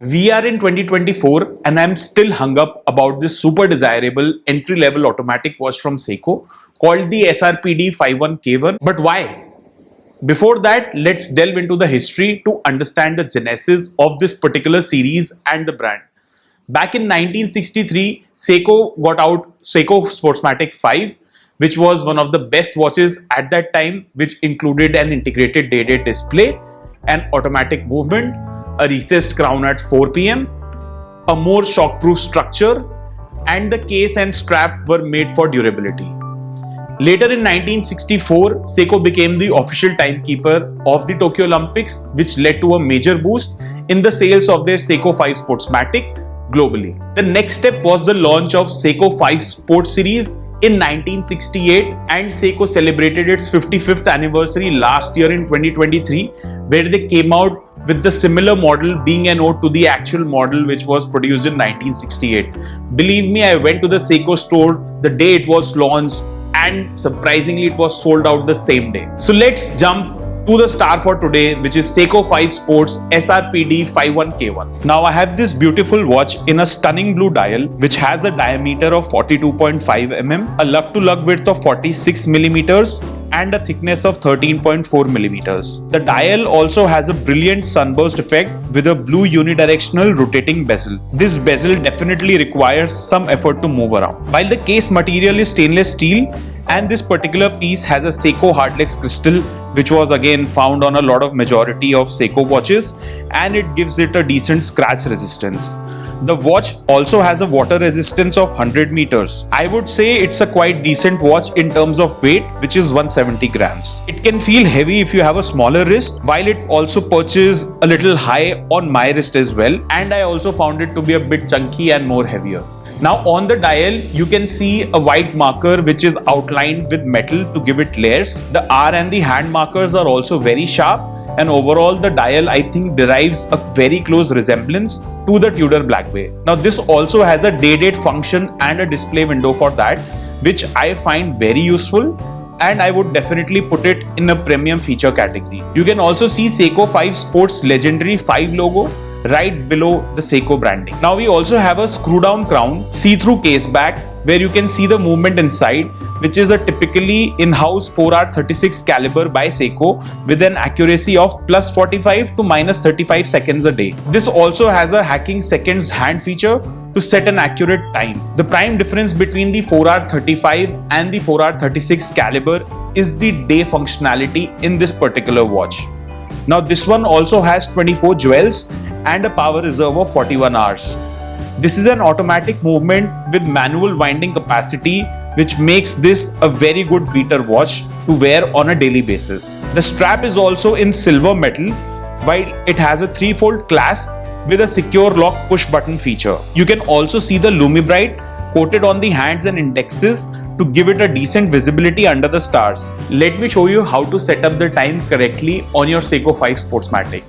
We are in 2024 and I'm still hung up about this super desirable entry-level automatic watch from Seiko called the SRPD51K1. But why? Before that, let's delve into the history to understand the genesis of this particular series and the brand. Back in 1963, Seiko got out Seiko Sportsmatic 5, which was one of the best watches at that time, which included an integrated day-date display, an automatic movement, a recessed crown at 4 pm, a more shockproof structure, and the case and strap were made for durability. Later in 1964, Seiko became the official timekeeper of the Tokyo Olympics, which led to a major boost in the sales of their Seiko 5 Sportsmatic globally. The next step was the launch of Seiko 5 Sports Series in 1968, and Seiko celebrated its 55th anniversary last year in 2023, where they came out with the similar model being an ode to the actual model which was produced in 1968. Believe me, I went to the Seiko store the day it was launched, and surprisingly it was sold out the same day. So let's jump to the star for today, which is Seiko 5 Sports SRPD51K1. Now I have this beautiful watch in a stunning blue dial which has a diameter of 42.5 mm, a lug-to-lug width of 46 millimeters, and a thickness of 13.4 millimeters. The dial also has a brilliant sunburst effect with a blue unidirectional rotating bezel. This bezel definitely requires some effort to move around. While the case material is stainless steel, and this particular piece has a Seiko Hardlex crystal, which was again found on a lot of majority of Seiko watches, and it gives it a decent scratch resistance. The watch also has a water resistance of 100 meters. I would say it's a quite decent watch in terms of weight, which is 170 grams. It can feel heavy if you have a smaller wrist, while it also perches a little high on my wrist as well, and I also found it to be a bit chunky and more heavier. Now on the dial, you can see a white marker which is outlined with metal to give it layers. The R and the hand markers are also very sharp, and overall the dial I think derives a very close resemblance to the Tudor Black Bay. Now this also has a day-date function and a display window for that, which I find very useful, and I would definitely put it in a premium feature category. You can also see Seiko 5 Sports legendary 5 logo right below the Seiko branding. Now we also have a screw down crown, see-through case back, where you can see the movement inside, which is a typically in-house 4R36 caliber by Seiko with an accuracy of plus 45 to minus 35 seconds a day. This also has a hacking seconds hand feature to set an accurate time. The prime difference between the 4R35 and the 4R36 caliber is the day functionality in this particular watch. Now this one also has 24 jewels and a power reserve of 41 hours. This is an automatic movement with manual winding capacity, which makes this a very good beater watch to wear on a daily basis. The strap is also in silver metal, while it has a 3-fold clasp with a secure lock push button feature. You can also see the Lumibright coated on the hands and indexes to give it a decent visibility under the stars. Let me show you how to set up the time correctly on your Seiko 5 Sportsmatic.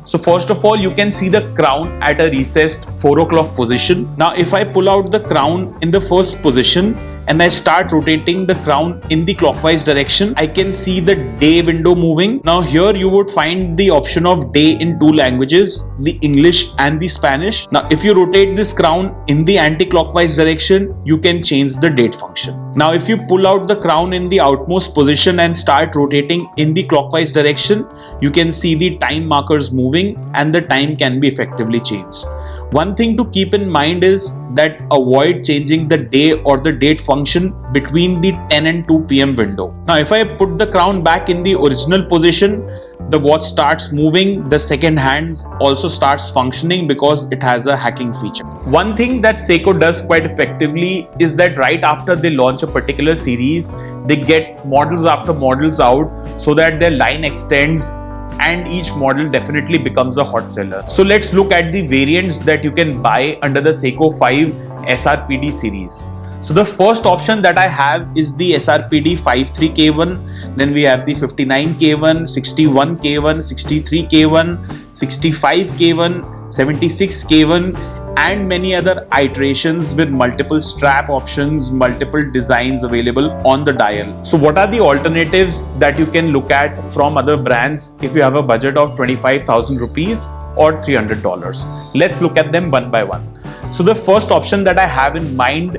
So first of all, you can see the crown at a recessed 4 o'clock position. Now if I pull out the crown in the first position and I start rotating the crown in the clockwise direction, I can see the day window moving. Now here you would find the option of day in 2 languages, the English and the Spanish. Now if you rotate this crown in the anti-clockwise direction, you can change the date function. Now if you pull out the crown in the outmost position and start rotating in the clockwise direction, you can see the time markers moving and the time can be effectively changed. One thing to keep in mind is that avoid changing the day or the date function between the 10 and 2 pm window. Now if I put the crown back in the original position, the watch starts moving, the second hand also starts functioning because it has a hacking feature. One thing that Seiko does quite effectively is that right after they launch a particular series, they get models after models out so that their line extends and each model definitely becomes a hot seller. So let's look at the variants that you can buy under the Seiko 5 SRPD series. So the first option that I have is the SRPD 53K1, then we have the 59K1, 61K1, 63K1, 65K1, 76K1 and many other iterations with multiple strap options, multiple designs available on the dial. So what are the alternatives that you can look at from other brands if you have a budget of 25,000 rupees or $300? Let's look at them one by one. So the first option that I have in mind,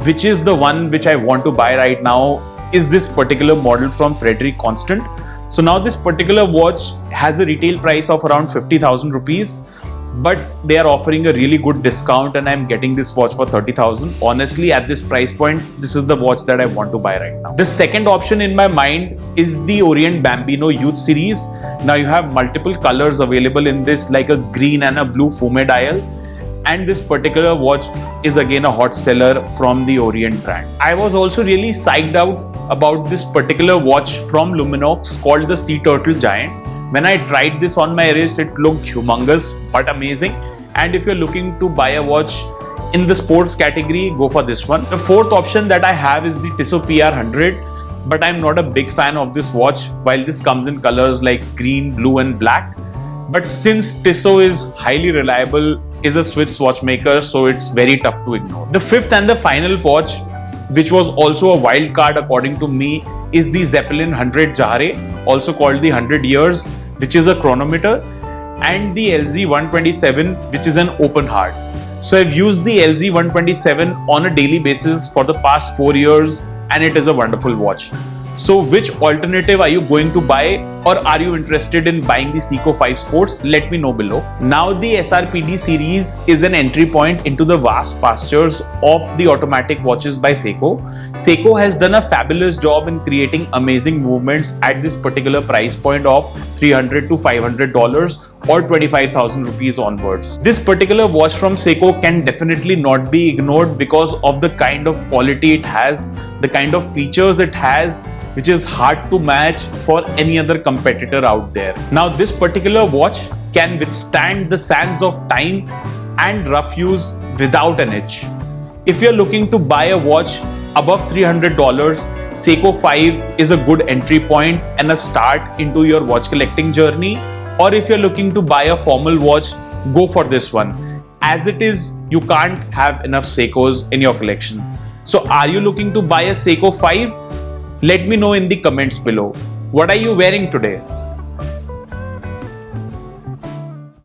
which is the one which I want to buy right now, is this particular model from Frederic Constant. So now this particular watch has a retail price of around 50,000 rupees, but they are offering a really good discount and I'm getting this watch for 30,000. Honestly, at this price point, this is the watch that I want to buy right now. The second option in my mind is the Orient Bambino Youth Series. Now you have multiple colors available in this, like a green and a blue fume dial. And this particular watch is again a hot seller from the Orient brand. I was also really psyched out about this particular watch from Luminox called the Sea Turtle Giant. When I tried this on my wrist, it looked humongous but amazing. And if you're looking to buy a watch in the sports category, go for this one. The fourth option that I have is the Tissot PR100, but I'm not a big fan of this watch while this comes in colors like green, blue and black. But since Tissot is highly reliable, is a Swiss watchmaker, so it's very tough to ignore. The fifth and the final watch, which was also a wild card according to me, is the Zeppelin 100 Jahre, also called the 100 Years, which is a chronometer, and the LZ127, which is an open heart. So I've used the LZ127 on a daily basis for the past 4 years, and it is a wonderful watch. So which alternative are you going to buy, or are you interested in buying the Seiko 5 Sports? Let me know below. Now the SRPD series is an entry point into the vast pastures of the automatic watches by Seiko. Seiko has done a fabulous job in creating amazing movements at this particular price point of $300 to $500 or 25,000 rupees onwards. This particular watch from Seiko can definitely not be ignored because of the kind of quality it has, the kind of features it has, which is hard to match for any other competitor out there. Now this particular watch can withstand the sands of time and rough use without an itch. If you're looking to buy a watch above $300, Seiko 5 is a good entry point and a start into your watch collecting journey. Or if you're looking to buy a formal watch, go for this one. As it is, you can't have enough Seikos in your collection. So are you looking to buy a Seiko 5? Let me know in the comments below. What are you wearing today?